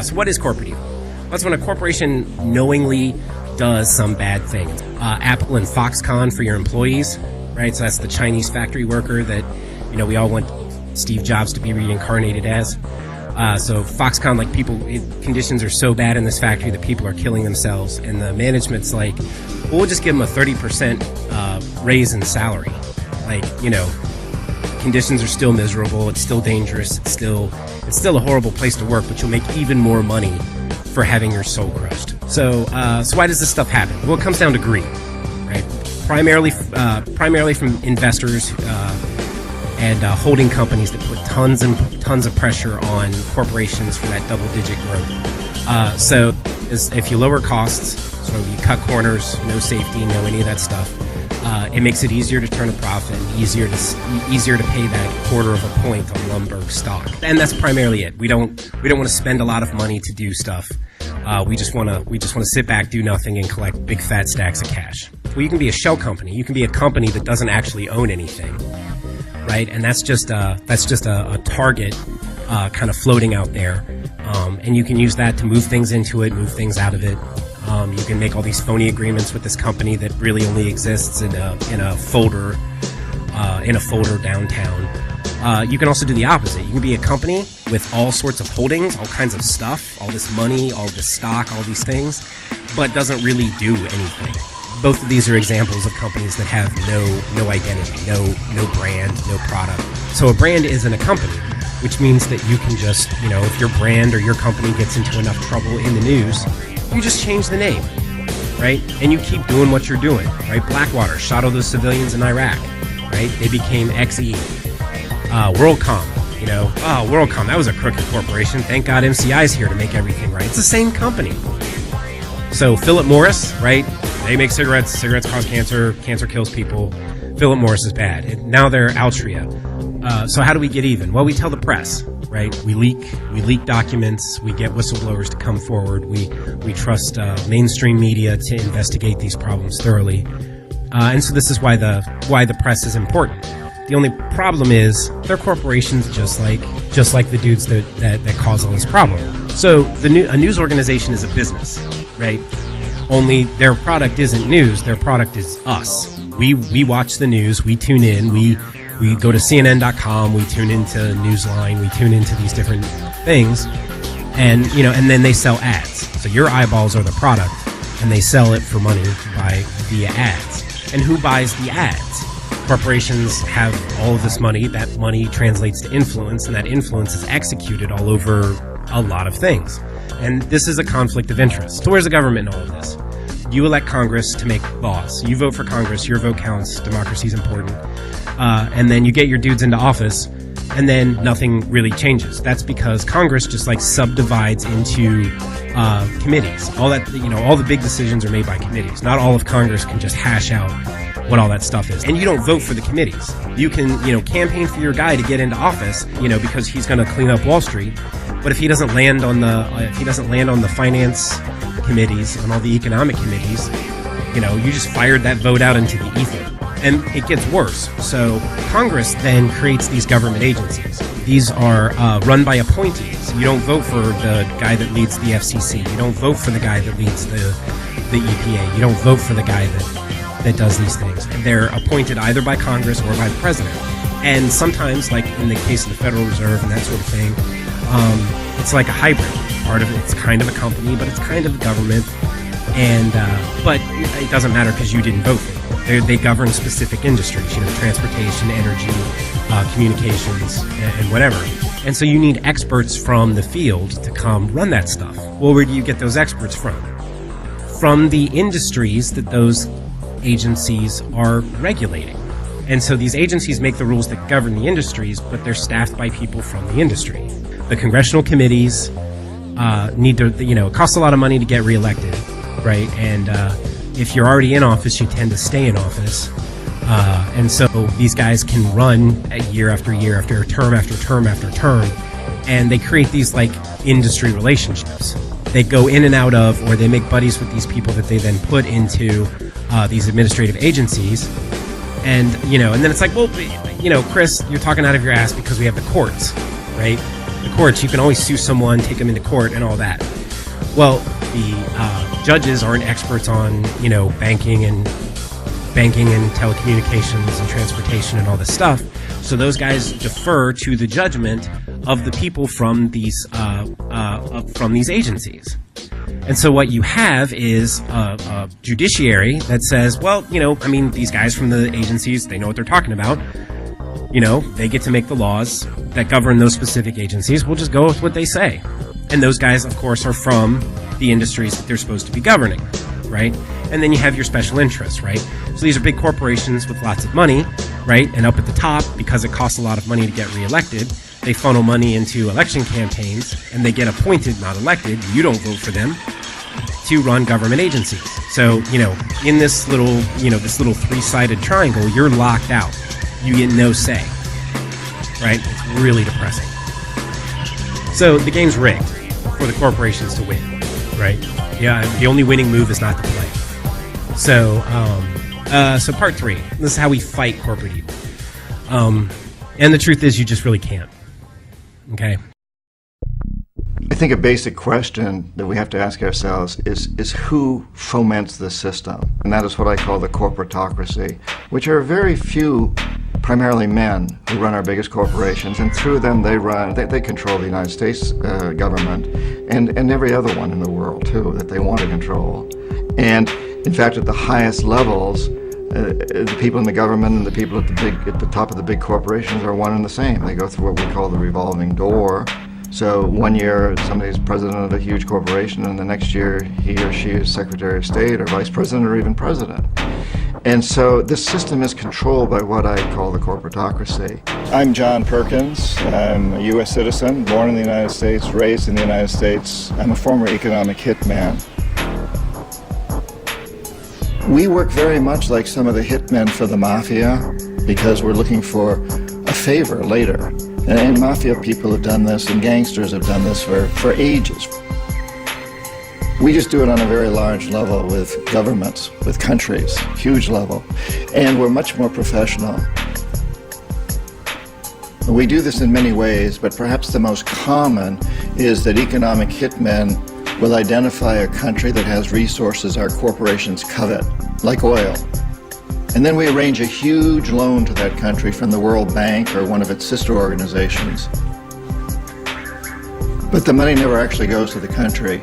So what is corporate evil? That's when a corporation knowingly does some bad thing. Apple and Foxconn for your employees, right? So that's the Chinese factory worker that, we all want Steve Jobs to be reincarnated as. So Foxconn, conditions are so bad in this factory that people are killing themselves, and the management's like, well, we'll just give them a 30% raise in salary. Conditions are still miserable. It's still dangerous. It's still a horrible place to work, but you'll make even more money for having your soul crushed. So why does this stuff happen? Well, it comes down to greed, right? Primarily from investors and holding companies that put tons and tons of pressure on corporations for that double-digit growth. So if you lower costs, so you cut corners, no safety, no any of that stuff, it makes it easier to turn a profit, and easier to pay that quarter of a point on Lumberg stock. And that's primarily it. We don't want to spend a lot of money to do stuff. We just want to sit back, do nothing, and collect big fat stacks of cash. Well, you can be a shell company. You can be a company that doesn't actually own anything, right? And that's just a target kind of floating out there, and you can use that to move things into it, move things out of it. You can make all these phony agreements with this company that really only exists in a folder downtown. You can also do the opposite. You can be a company with all sorts of holdings, all kinds of stuff, all this money, all this stock, all these things, but doesn't really do anything. Both of these are examples of companies that have no identity, no brand, no product. So a brand isn't a company, which means that you can just, if your brand or your company gets into enough trouble in the news, you just change the name, right? And you keep doing what you're doing, right? Blackwater shot all those civilians in Iraq, right? They became XE. WorldCom, WorldCom, that was a crooked corporation. Thank God MCI's here to make everything right. It's the same company. So Philip Morris, right? They make cigarettes. Cigarettes cause cancer. Cancer kills people. Philip Morris is bad. And now they're Altria. So how do we get even? Well, we tell the press, right? We leak documents. We get whistleblowers to come forward. We trust mainstream media to investigate these problems thoroughly. And so this is why the press is important. The only problem is they're corporations just like the dudes that cause all this problem. So a news organization is a business, right? Only their product isn't news. Their product is us. We watch the news. We tune in. We go to CNN.com. We tune into Newsline. We tune into these different things, and then they sell ads. So your eyeballs are the product, and they sell it for money via ads. And who buys the ads? Corporations have all of this money. That money translates to influence, and that influence is executed all over a lot of things. And this is a conflict of interest. So where's the government in all of this? You elect Congress to make laws. You vote for Congress. Your vote counts. Democracy is important. And then you get your dudes into office, and then nothing really changes. That's because Congress just subdivides into committees. All the big decisions are made by committees. Not all of Congress can just hash out what all that stuff is. And you don't vote for the committees. You can, campaign for your guy to get into office, because he's going to clean up Wall Street. But if he doesn't land on the finance committees and all the economic committees, you just fired that vote out into the ether. And it gets worse. So Congress then creates these government agencies. These are run by appointees. You don't vote for the guy that leads the FCC. You don't vote for the guy that leads the EPA. You don't vote for the guy that does these things. They're appointed either by Congress or by the president. And sometimes, like in the case of the Federal Reserve and that sort of thing, it's like a hybrid. Part of it's kind of a company, but it's kind of a government. And but it doesn't matter because you didn't vote for them. They govern specific industries, transportation, energy, communications, and whatever. And so you need experts from the field to come run that stuff. Well, where do you get those experts from? From the industries that those agencies are regulating. And so these agencies make the rules that govern the industries, but they're staffed by people from the industry. The congressional committees need to, it costs a lot of money to get reelected, right? And if you're already in office, you tend to stay in office. And so these guys can run year after year after term after term after term, and they create these industry relationships. They go in and out of, or they make buddies with these people that they then put into these administrative agencies. And, and then it's like, well, Chris, you're talking out of your ass because we have the courts, right? The the courts, you can always sue someone, take them into court, and all that. Well, the judges aren't experts on, banking and telecommunications and transportation and all this stuff. So those guys defer to the judgment of the people from these agencies. And so what you have is a judiciary that says, well, these guys from the agencies, they know what they're talking about. They get to make the laws that govern those specific agencies. We'll just go with what they say. And those guys, of course, are from the industries that they're supposed to be governing, right? And then you have your special interests, right? So these are big corporations with lots of money, right? And up at the top, because it costs a lot of money to get reelected, they funnel money into election campaigns, and they get appointed, not elected. You don't vote for them to run government agencies. So, in this little three-sided triangle, you're locked out. You get no say, right? It's really depressing. So the game's rigged for the corporations to win, right? Yeah, the only winning move is not to play. So, so part 3. This is how we fight corporate evil. And the truth is, you just really can't. Okay. I think a basic question that we have to ask ourselves is who foments the system? And that is what I call the corporatocracy, which are very few, primarily men, who run our biggest corporations, and through them they control the United States government and every other one in the world too that they want to control. And in fact, at the highest levels, the people in the government and the people at the top of the big corporations are one and the same. They go through what we call the revolving door. So one year somebody's president of a huge corporation, and the next year he or she is Secretary of State or Vice President or even President. And so this system is controlled by what I call the corporatocracy. I'm John Perkins. I'm a U.S. citizen, born in the United States, raised in the United States. I'm a former economic hitman. We work very much like some of the hitmen for the mafia because we're looking for a favor later. And mafia people have done this, and gangsters have done this for ages. We just do it on a very large level with governments, with countries, huge level. And we're much more professional. We do this in many ways, but perhaps the most common is that economic hitmen will identify a country that has resources our corporations covet, like oil. And then we arrange a huge loan to that country from the World Bank or one of its sister organizations. But the money never actually goes to the country.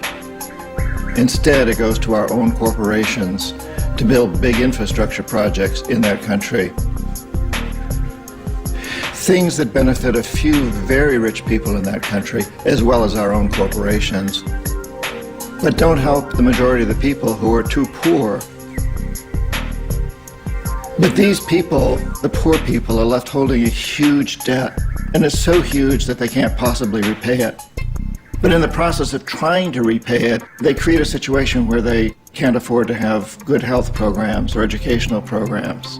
Instead, it goes to our own corporations to build big infrastructure projects in that country. Things that benefit a few very rich people in that country, as well as our own corporations, but don't help the majority of the people who are too poor. But these people, the poor people, are left holding a huge debt, and it's so huge that they can't possibly repay it. But in the process of trying to repay it, they create a situation where they can't afford to have good health programs or educational programs.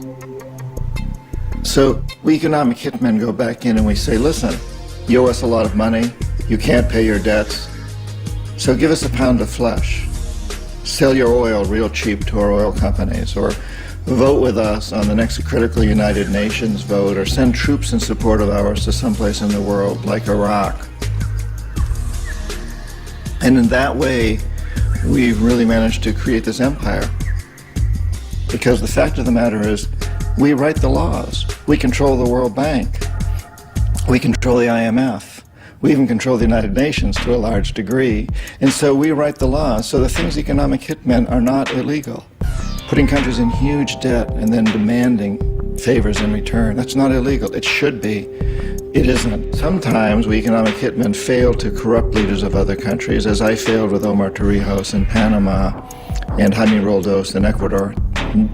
So we economic hitmen go back in and we say, listen, you owe us a lot of money, you can't pay your debts, so give us a pound of flesh. Sell your oil real cheap to our oil companies, or vote with us on the next critical United Nations vote, or send troops in support of ours to someplace in the world, like Iraq. And in that way, we've really managed to create this empire. Because the fact of the matter is, we write the laws. We control the World Bank. We control the IMF. We even control the United Nations to a large degree. And so we write the laws. So the things economic hitmen are not illegal. Putting countries in huge debt and then demanding favors in return, that's not illegal. It should be. It isn't. Sometimes we economic hitmen fail to corrupt leaders of other countries, as I failed with Omar Torrijos in Panama and Jaime Roldos in Ecuador.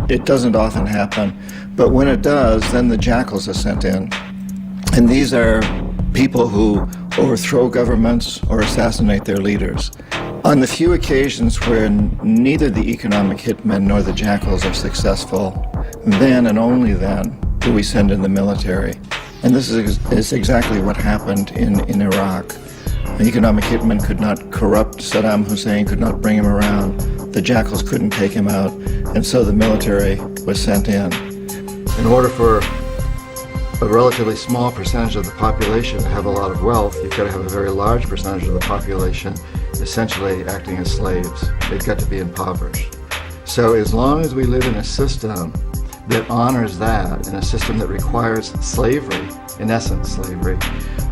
It doesn't often happen, but when it does, then the jackals are sent in. And these are people who overthrow governments or assassinate their leaders. On the few occasions where neither the economic hitmen nor the jackals are successful, then and only then do we send in the military. And this is exactly what happened in Iraq. The economic hitmen could not corrupt Saddam Hussein, could not bring him around. The jackals couldn't take him out, and so the military was sent in. In order for a relatively small percentage of the population to have a lot of wealth, you've got to have a very large percentage of the population essentially acting as slaves. They've got to be impoverished. So as long as we live in a system that honors that, in a system that requires slavery, in essence slavery,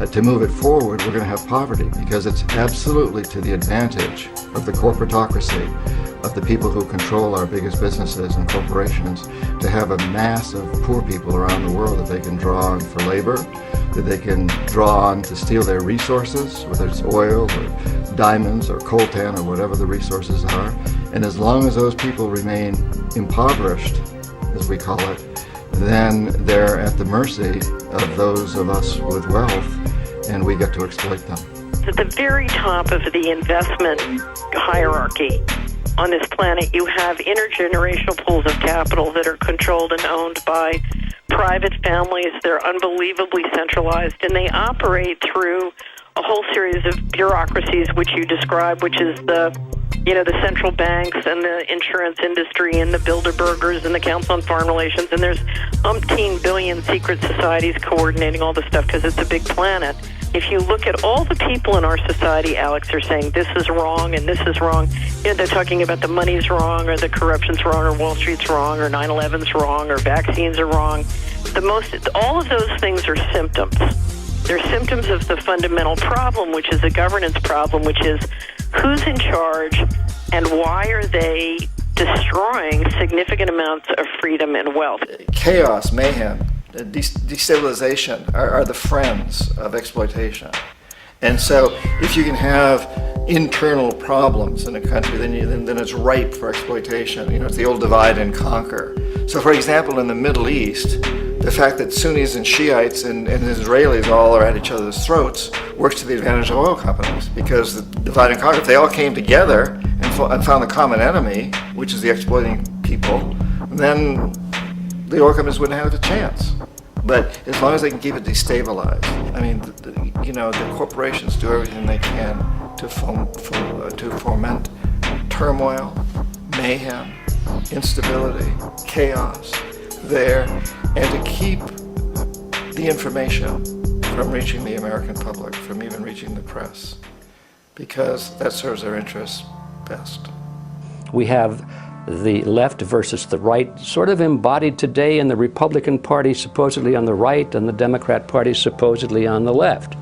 to move it forward, we're going to have poverty, because it's absolutely to the advantage of the corporatocracy, of the people who control our biggest businesses and corporations, to have a mass of poor people around the world that they can draw on for labor, that they can draw on to steal their resources, whether it's oil or diamonds or coltan or whatever the resources are. And as long as those people remain impoverished, as we call it, then they're at the mercy of those of us with wealth, and we get to exploit them. At the very top of the investment hierarchy on this planet, you have intergenerational pools of capital that are controlled and owned by private families. They're unbelievably centralized, and they operate through a whole series of bureaucracies which you describe, which is the central banks and the insurance industry and the Bilderbergers and the Council on Foreign Relations, and there's umpteen billion secret societies coordinating all this stuff because it's a big planet. If you look at all the people in our society, Alex, are saying this is wrong and this is wrong. They're talking about the money's wrong, or the corruption's wrong, or Wall Street's wrong, or 9/11's wrong, or vaccines are wrong. All of those things are symptoms. They're symptoms of the fundamental problem, which is a governance problem, which is who's in charge and why are they destroying significant amounts of freedom and wealth. Chaos, mayhem, destabilization are the friends of exploitation. And so if you can have internal problems in a country, then it's ripe for exploitation. It's the old divide and conquer. So for example, in the Middle East, the fact that Sunnis and Shiites and Israelis all are at each other's throats works to the advantage of oil companies, because the divide and conquer, if they all came together and found the common enemy, which is the exploiting people, then the oil companies wouldn't have a chance. But as long as they can keep it destabilized, the corporations do everything they can to foment turmoil, mayhem, instability, chaos there, and to keep the information from reaching the American public, from even reaching the press, because that serves their interests best. We have the left versus the right sort of embodied today in the Republican Party supposedly on the right and the Democrat Party supposedly on the left.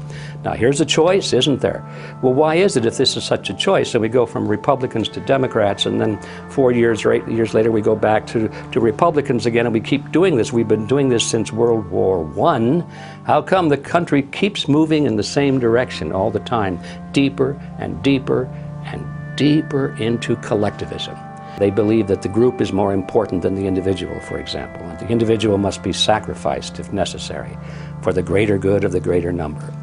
Now here's a choice, isn't there? Well, why is it, if this is such a choice, and we go from Republicans to Democrats, and then 4 years or 8 years later we go back to Republicans again, and we keep doing this? We've been doing this since World War I. How come the country keeps moving in the same direction all the time, deeper and deeper and deeper into collectivism? They believe that the group is more important than the individual, for example, and the individual must be sacrificed if necessary for the greater good of the greater number.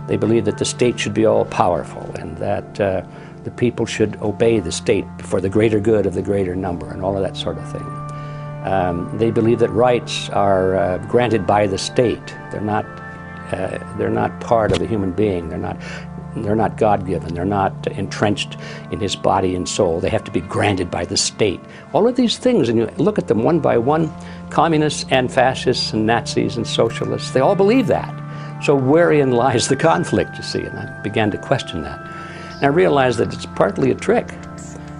They believe that the state should be all-powerful, and that the people should obey the state for the greater good of the greater number, and all of that sort of thing. They believe that rights are granted by the state. They're not part of the human being. They're not God-given. They're not entrenched in his body and soul. They have to be granted by the state. All of these things, and you look at them one by one, communists and fascists and Nazis and socialists, they all believe that. So wherein lies the conflict, you see? And I began to question that. And I realized that it's partly a trick.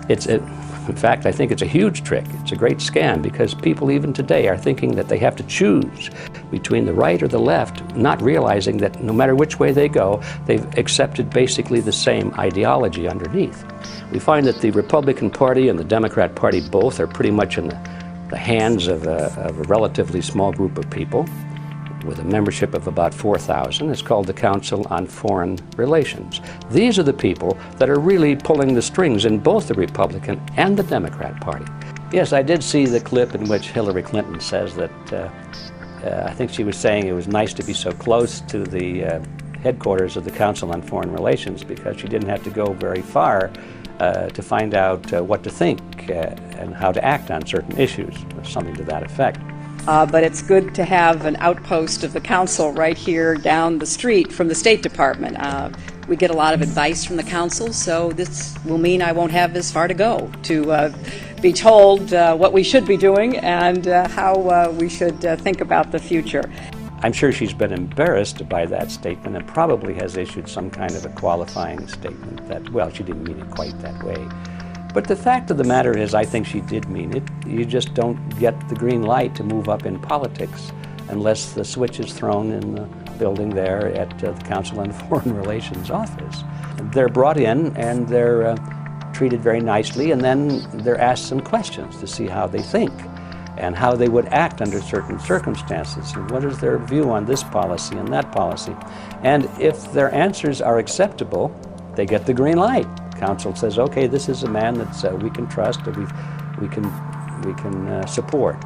In fact, I think it's a huge trick. It's a great scam, because people even today are thinking that they have to choose between the right or the left, not realizing that no matter which way they go, they've accepted basically the same ideology underneath. We find that the Republican Party and the Democrat Party both are pretty much in the hands of a relatively small group of people with a membership of about 4,000. It's called the Council on Foreign Relations. These are the people that are really pulling the strings in both the Republican and the Democrat Party. Yes, I did see the clip in which Hillary Clinton says that, I think she was saying it was nice to be so close to the headquarters of the Council on Foreign Relations, because she didn't have to go very far to find out what to think and how to act on certain issues, something to that effect. But it's good to have an outpost of the council right here down the street from the State Department. We get a lot of advice from the council, so this will mean I won't have as far to go to be told what we should be doing and how we should think about the future. I'm sure she's been embarrassed by that statement and probably has issued some kind of a qualifying statement that, well, she didn't mean it quite that way. But the fact of the matter is, I think she did mean it. You just don't get the green light to move up in politics unless the switch is thrown in the building there at the Council on Foreign Relations office. They're brought in and they're treated very nicely, and then they're asked some questions to see how they think and how they would act under certain circumstances, and what is their view on this policy and that policy. And if their answers are acceptable, they get the green light. Council says, okay, this is a man that we can trust, that we can support.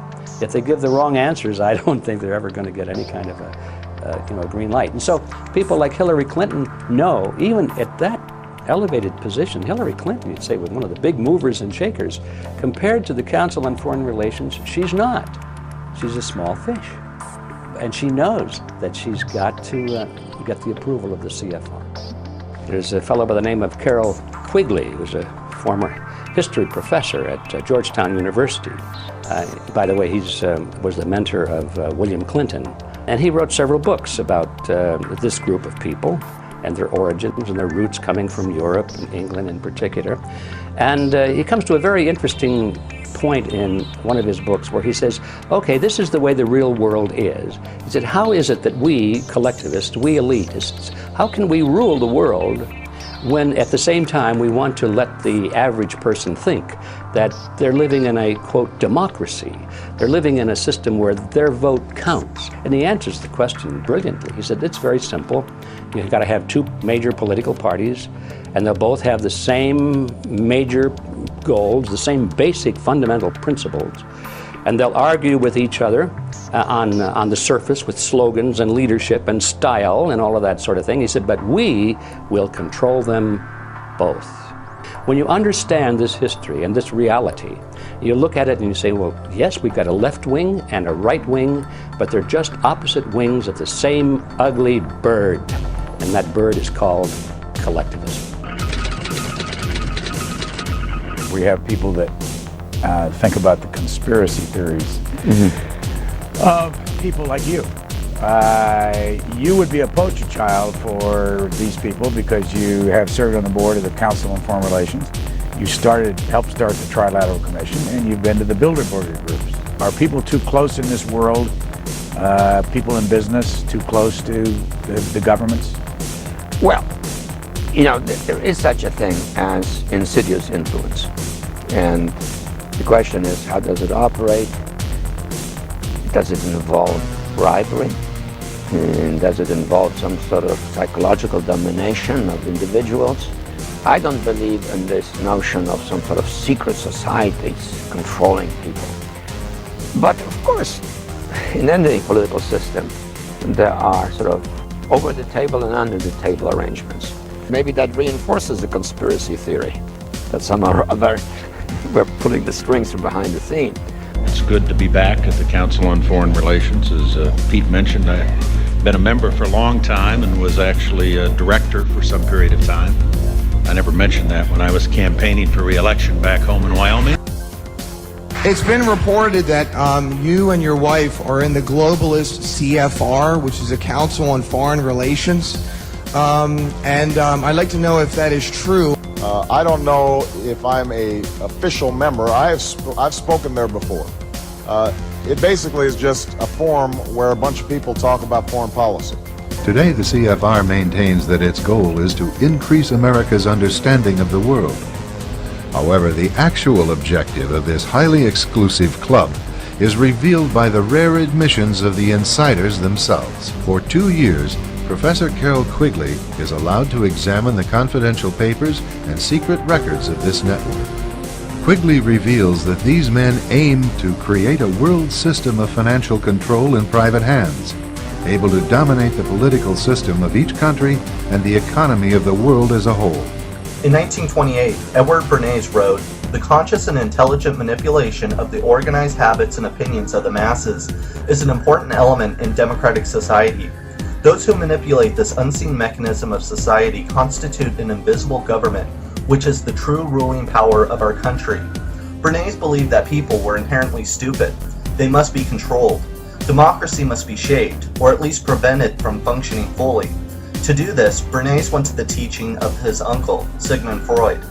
If they give the wrong answers, I don't think they're ever going to get any kind of a green light. And so people like Hillary Clinton know, even at that elevated position, Hillary Clinton, you'd say, was one of the big movers and shakers. Compared to the Council on Foreign Relations, she's not. She's a small fish. And she knows that she's got to get the approval of the CFR. There's a fellow by the name of Carroll Quigley, who's a former history professor at Georgetown University. By the way, he was the mentor of William Clinton. And he wrote several books about this group of people and their origins and their roots coming from Europe and England in particular. And he comes to a very interesting point in one of his books where he says, okay, this is the way the real world is. He said, how is it that we collectivists, we elitists, how can we rule the world when at the same time we want to let the average person think that they're living in a, quote, democracy. They're living in a system where their vote counts. And he answers the question brilliantly. He said, it's very simple. You've got to have two major political parties, and they'll both have the same major goals, the same basic fundamental principles, and they'll argue with each other on the surface with slogans and leadership and style and all of that sort of thing. He said, but we will control them both. When you understand this history and this reality, you look at it and you say, well, yes, we've got a left wing and a right wing, but they're just opposite wings of the same ugly bird, and that bird is called collectivism. We have people that think about the conspiracy theories of people like you. You would be a poster child for these people because you have served on the board of the Council on Foreign Relations. You helped start the Trilateral Commission, and you've been to the Bilderberger groups. Are people too close in this world, people in business, too close to the governments? Well, you know, there is such a thing as insidious influence. And the question is, how does it operate? Does it involve bribery? And does it involve some sort of psychological domination of individuals? I don't believe in this notion of some sort of secret societies controlling people. But of course, in any political system, there are sort of over the table and under the table arrangements. Maybe that reinforces the conspiracy theory that somehow or other we're pulling the strings from behind the scene. It's good to be back at the Council on Foreign Relations. As Pete mentioned, I've been a member for a long time and was actually a director for some period of time. I never mentioned that when I was campaigning for re-election back home in Wyoming. It's been reported that you and your wife are in the Globalist CFR, which is a Council on Foreign Relations. I'd like to know if that is true. I don't know if I'm a official member. I've spoken there before. It basically is just a forum where a bunch of people talk about foreign policy. Today, the CFR maintains that its goal is to increase America's understanding of the world. However, the actual objective of this highly exclusive club is revealed by the rare admissions of the insiders themselves. For 2 years, Professor Carroll Quigley is allowed to examine the confidential papers and secret records of this network. Quigley reveals that these men aim to create a world system of financial control in private hands, able to dominate the political system of each country and the economy of the world as a whole. In 1928, Edward Bernays wrote, "The conscious and intelligent manipulation of the organized habits and opinions of the masses is an important element in democratic society. Those who manipulate this unseen mechanism of society constitute an invisible government, which is the true ruling power of our country." Bernays believed that people were inherently stupid. They must be controlled. Democracy must be shaped, or at least prevented from functioning fully. To do this, Bernays went to the teaching of his uncle, Sigmund Freud.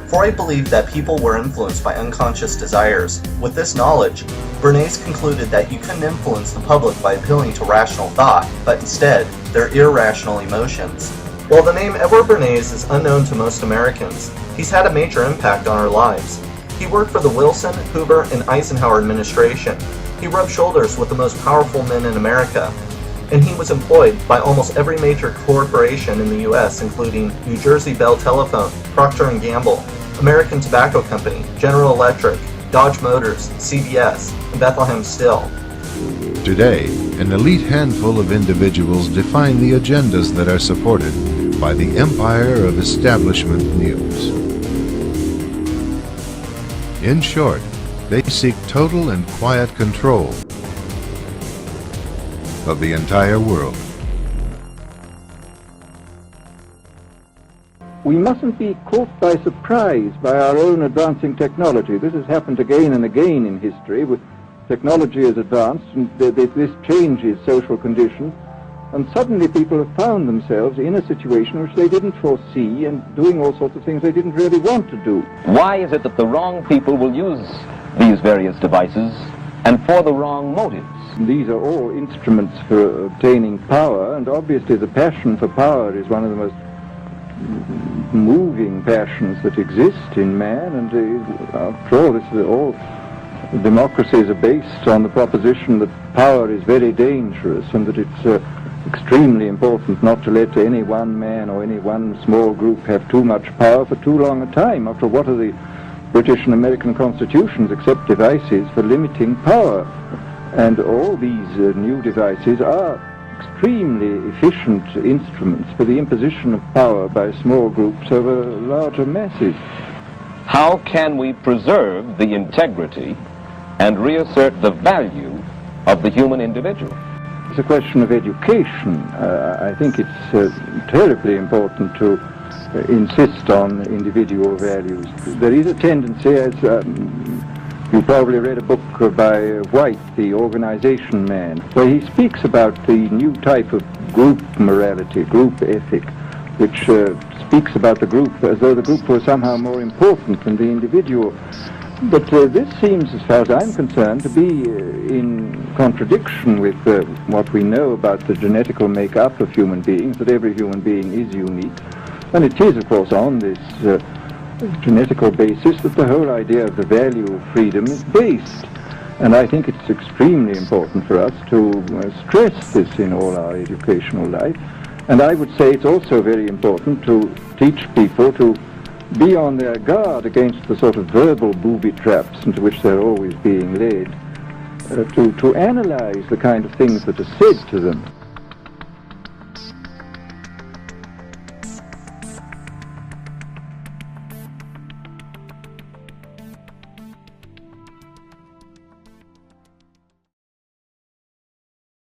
Freud believed that people were influenced by unconscious desires. With this knowledge, Bernays concluded that you couldn't influence the public by appealing to rational thought, but instead, their irrational emotions. While the name Edward Bernays is unknown to most Americans, he's had a major impact on our lives. He worked for the Wilson, Hoover, and Eisenhower administration. He rubbed shoulders with the most powerful men in America, and he was employed by almost every major corporation in the U.S., including New Jersey Bell Telephone, Procter & Gamble, American Tobacco Company, General Electric, Dodge Motors, CBS, and Bethlehem Steel. Today, an elite handful of individuals define the agendas that are supported by the empire of establishment news. In short, they seek total and quiet control of the entire world. We mustn't be caught by surprise by our own advancing technology. This has happened again and again in history. Technology has advanced, and this changes social conditions, and suddenly people have found themselves in a situation which they didn't foresee and doing all sorts of things they didn't really want to do. Why is it that the wrong people will use these various devices and for the wrong motives? These are all instruments for obtaining power, and obviously the passion for power is one of the most moving passions that exist in man, and after all, this is all democracies are based on the proposition that power is very dangerous and that it's extremely important not to let any one man or any one small group have too much power for too long a time. After all, what are the British and American constitutions except devices for limiting power? And all these new devices are extremely efficient instruments for the imposition of power by small groups over larger masses. How can we preserve the integrity and reassert the value of the human individual? It's a question of education. I think it's terribly important to insist on individual values. There is a tendency, as you probably read a book by White, the organization man, where he speaks about the new type of group morality, group ethic, which speaks about the group as though the group was somehow more important than the individual. But this seems, as far as I'm concerned, to be in contradiction with what we know about the genetical make-up of human beings, that every human being is unique. And it is, of course, on this genetical basis that the whole idea of the value of freedom is based. And I think it's extremely important for us to stress this in all our educational life. And I would say it's also very important to teach people to be on their guard against the sort of verbal booby traps into which they're always being led, to analyze the kind of things that are said to them.